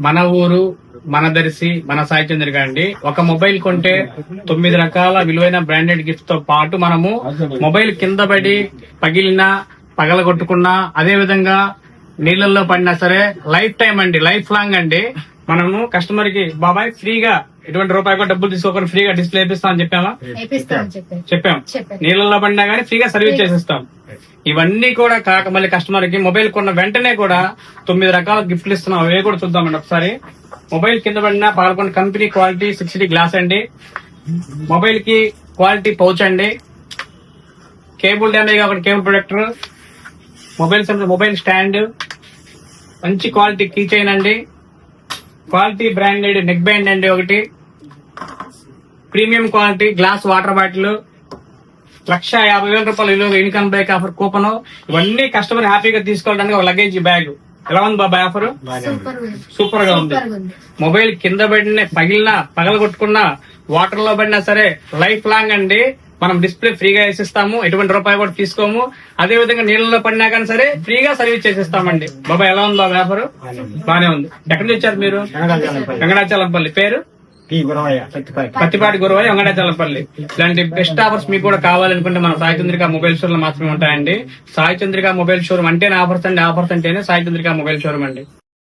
మన ఊరు మన దర్శి మన సాయి చంద్రిక అండి. ఒక మొబైల్ కొంటే 9 రకాల విలువైన బ్రాండెడ్ గిఫ్ట్ తో పాటు మనము మొబైల్ కింద పడి పగిలినా పగలగొట్టుకున్నా అదే విధంగా నీళ్ళల్లో పడినా సరే లైఫ్ టైం అండి, లైఫ్ లాంగ్ అండి. మనము కస్టమర్ కి బాబాయ్ ఫ్రీగా ఎటువంటి రూపాయి కూడా డబ్బులు తీసుకోకుండా ఫ్రీగా డిస్ప్లే వేపిస్తామని చెప్పాం. నీళ్ళల్లో పడినా గానీ ఫ్రీగా సర్వీస్ చేసిస్తాం. ఇవన్నీ కూడా కాక మళ్ళీ కస్టమర్ కి మొబైల్ కొన్న వెంటనే కూడా 9 రకాల గిఫ్ట్లు ఇస్తున్నాం. అవి కూడా చూద్దామండి ఒకసారి. మొబైల్ కింద పడిన పగలకొండ కంపెనీ క్వాలిటీ 6D గ్లాస్ అండి. మొబైల్ కి క్వాలిటీ పౌచ్ అండి. కేబుల్ డ్యామేజ్ కాబట్టి కేబుల్ ప్రొటెక్టర్, మొబైల్ స్టాండ్, మంచి క్వాలిటీ కీ చైన్ అండి, క్వాలిటీ బ్రాండెడ్ నెక్ బ్యాండ్ అండి, ఒకటి premium quality glass water bottle, 1,50,000 రూపాయలు విలువ ఇన్కమ్ బ్రేక్ ఆఫర్ కూపన్. ఇవన్నీ కస్టమర్ హ్యాపీగా తీసుకోవడానికి ఒక లగేజ్ బ్యాగ్. ఎలా ఉంది బాబాయ్ ఆఫర్? సూపర్ గా ఉంది. మొబైల్ కింద పడిన పగలగొట్టుకున్నా వాటర్ లో పడినా సరే లైఫ్ లాంగ్ అండి. మనం డిస్ప్లే ఫ్రీగా వేసిస్తాము, ఎటువంటి రూపాయి కూడా తీసుకోము. అదే విధంగా నీళ్ళలో పడినా కానీ సరే ఫ్రీగా సర్వీస్ చేసిస్తామండి. బాబాయ్ ఎలా ఉంది బాబాయ్ ఆఫర్? బానే ఉంది. ఎక్కడి నుంచి వచ్చారు మీరు? వెంకటాచలంపల్లి. పేరు? పత్తిపాటి గురవయ్య, వెంకటాచలంపల్లి. ఇలాంటి బెస్ట్ ఆఫర్స్ మీకు కూడా కావాలనుకుంటే మన సాయి చంద్రిక మొబైల్ షోరూమ్ మాత్రమే ఉంటాయండి. సాయి చంద్రిక మొబైల్ షోరూమ్ అంటేనే ఆఫర్స్ అండి, ఆఫర్స్ అంటేనే సాయి చంద్రిక మొబైల్ షోరూమ్ అండి.